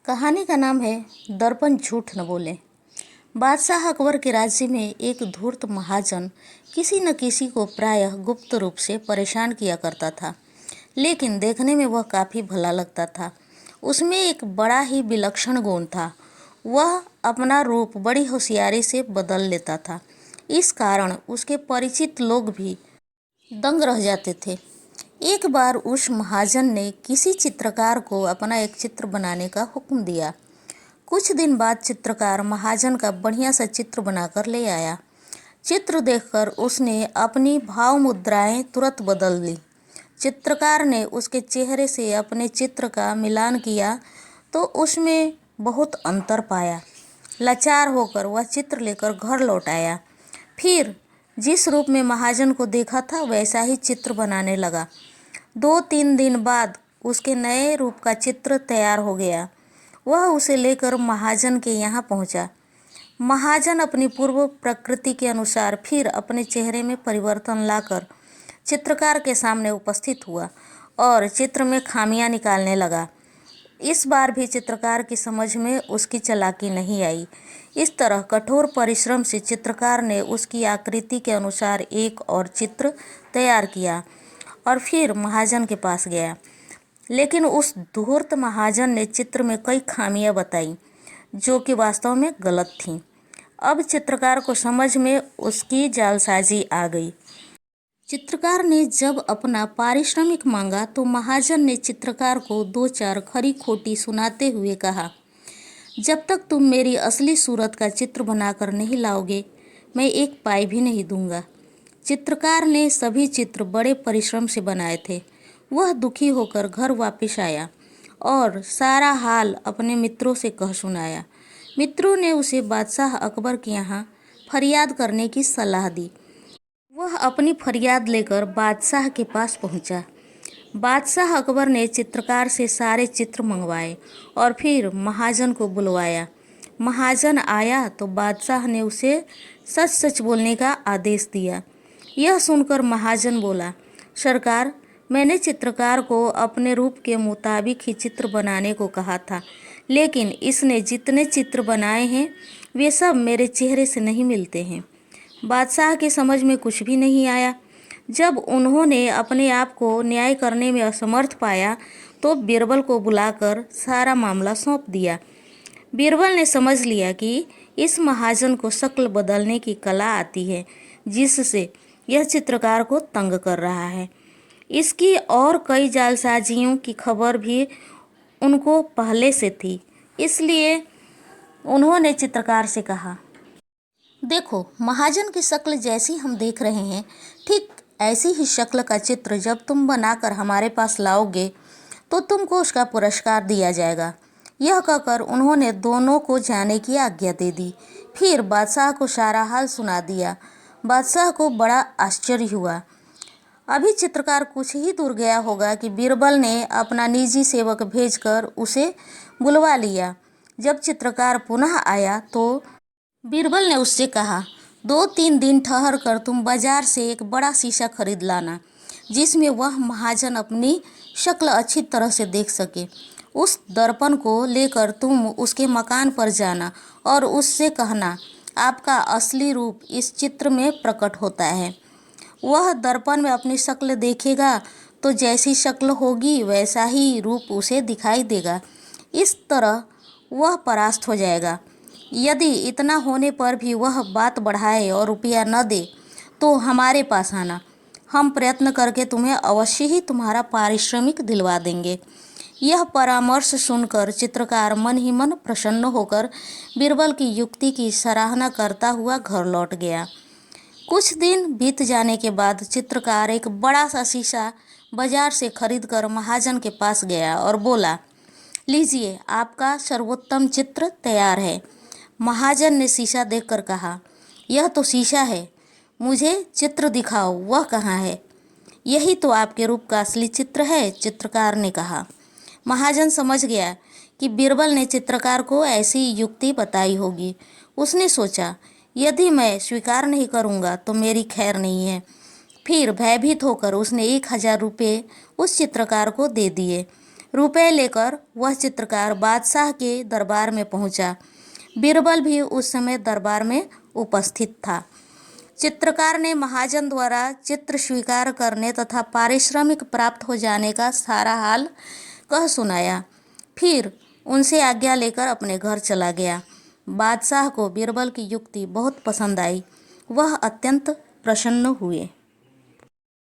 कहानी का नाम है दर्पण झूठ न बोले। बादशाह अकबर के राज्य में एक धूर्त महाजन किसी न किसी को प्रायः गुप्त रूप से परेशान किया करता था, लेकिन देखने में वह काफ़ी भला लगता था। उसमें एक बड़ा ही विलक्षण गुण था, वह अपना रूप बड़ी होशियारी से बदल लेता था। इस कारण उसके परिचित लोग भी दंग रह जाते थे। एक बार उस महाजन ने किसी चित्रकार को अपना एक चित्र बनाने का हुक्म दिया। कुछ दिन बाद चित्रकार महाजन का बढ़िया सा चित्र बनाकर ले आया। चित्र देखकर उसने अपनी भाव मुद्राएं तुरंत बदल ली। चित्रकार ने उसके चेहरे से अपने चित्र का मिलान किया तो उसमें बहुत अंतर पाया। लाचार होकर वह चित्र लेकर घर लौट आया। फिर जिस रूप में महाजन को देखा था वैसा ही चित्र बनाने लगा। 2-3 दिन बाद उसके नए रूप का चित्र तैयार हो गया। वह उसे लेकर महाजन के यहाँ पहुँचा। महाजन अपनी पूर्व प्रकृति के अनुसार फिर अपने चेहरे में परिवर्तन लाकर चित्रकार के सामने उपस्थित हुआ और चित्र में खामियां निकालने लगा। इस बार भी चित्रकार की समझ में उसकी चालाकी नहीं आई। इस तरह कठोर परिश्रम से चित्रकार ने उसकी आकृति के अनुसार एक और चित्र तैयार किया और फिर महाजन के पास गया। लेकिन उस धूर्त महाजन ने चित्र में कई खामियां बताई जो कि वास्तव में गलत थीं। अब चित्रकार को समझ में उसकी जालसाजी आ गई। चित्रकार ने जब अपना पारिश्रमिक मांगा तो महाजन ने चित्रकार को 2-4 खरी खोटी सुनाते हुए कहा, जब तक तुम मेरी असली सूरत का चित्र बनाकर नहीं लाओगे मैं एक पाई भी नहीं दूंगा। चित्रकार ने सभी चित्र बड़े परिश्रम से बनाए थे। वह दुखी होकर घर वापस आया और सारा हाल अपने मित्रों से कह सुनाया। मित्रों ने उसे बादशाह अकबर के यहाँ फरियाद करने की सलाह दी। वह अपनी फरियाद लेकर बादशाह के पास पहुँचा। बादशाह अकबर ने चित्रकार से सारे चित्र मंगवाए और फिर महाजन को बुलवाया। महाजन आया तो बादशाह ने उसे सच सच बोलने का आदेश दिया। यह सुनकर महाजन बोला, सरकार, मैंने चित्रकार को अपने रूप के मुताबिक ही चित्र बनाने को कहा था, लेकिन इसने जितने चित्र बनाए हैं वे सब मेरे चेहरे से नहीं मिलते हैं। बादशाह की समझ में कुछ भी नहीं आया। जब उन्होंने अपने आप को न्याय करने में असमर्थ पाया तो बीरबल को बुलाकर सारा मामला सौंप दिया। बीरबल ने समझ लिया कि इस महाजन को शक्ल बदलने की कला आती है, जिससे यह चित्रकार को तंग कर रहा है। इसकी और कई जालसाजियों की खबर भी उनको पहले से थी। इसलिए उन्होंने चित्रकार से कहा, देखो, महाजन की शक्ल जैसी हम देख रहे हैं, ठीक ऐसी ही शक्ल का चित्र जब तुम बनाकर हमारे पास लाओगे तो तुमको उसका पुरस्कार दिया जाएगा। यह कहकर उन्होंने दोनों को जाने की आज्ञा दे दी। फिर बादशाह को सारा हाल सुना दिया। बादशाह को बड़ा आश्चर्य हुआ। अभी चित्रकार कुछ ही दूर गया होगा कि बीरबल ने अपना निजी सेवक भेजकर उसे बुलवा लिया। जब चित्रकार पुनः आया तो बीरबल ने उससे कहा, 2-3 दिन ठहर कर तुम बाजार से एक बड़ा शीशा खरीद लाना, जिसमें वह महाजन अपनी शक्ल अच्छी तरह से देख सके। उस दर्पण को लेकर तुम उसके मकान पर जाना और उससे कहना, आपका असली रूप इस चित्र में प्रकट होता है। वह दर्पण में अपनी शक्ल देखेगा तो जैसी शक्ल होगी वैसा ही रूप उसे दिखाई देगा। इस तरह वह परास्त हो जाएगा। यदि इतना होने पर भी वह बात बढ़ाए और रुपया न दे तो हमारे पास आना, हम प्रयत्न करके तुम्हें अवश्य ही तुम्हारा पारिश्रमिक दिलवा देंगे। यह परामर्श सुनकर चित्रकार मन ही मन प्रसन्न होकर बीरबल की युक्ति की सराहना करता हुआ घर लौट गया। कुछ दिन बीत जाने के बाद चित्रकार एक बड़ा सा शीशा बाजार से खरीदकर महाजन के पास गया और बोला, लीजिए, आपका सर्वोत्तम चित्र तैयार है। महाजन ने शीशा देखकर कहा, यह तो शीशा है, मुझे चित्र दिखाओ, वह कहाँ है? यही तो आपके रूप का असली चित्र है, चित्रकार ने कहा। महाजन समझ गया कि बीरबल ने चित्रकार को ऐसी युक्ति बताई होगी। उसने सोचा, यदि मैं स्वीकार नहीं करूँगा तो मेरी खैर नहीं है। फिर भयभीत होकर उसने 1000 रुपये उस चित्रकार को दे दिए। रुपए लेकर वह चित्रकार बादशाह के दरबार में पहुंचा। बीरबल भी उस समय दरबार में उपस्थित था। चित्रकार ने महाजन द्वारा चित्र स्वीकार करने तथा पारिश्रमिक प्राप्त हो जाने का सारा हाल कह सुनाया। फिर उनसे आज्ञा लेकर अपने घर चला गया। बादशाह को बीरबल की युक्ति बहुत पसंद आई। वह अत्यंत प्रसन्न हुए।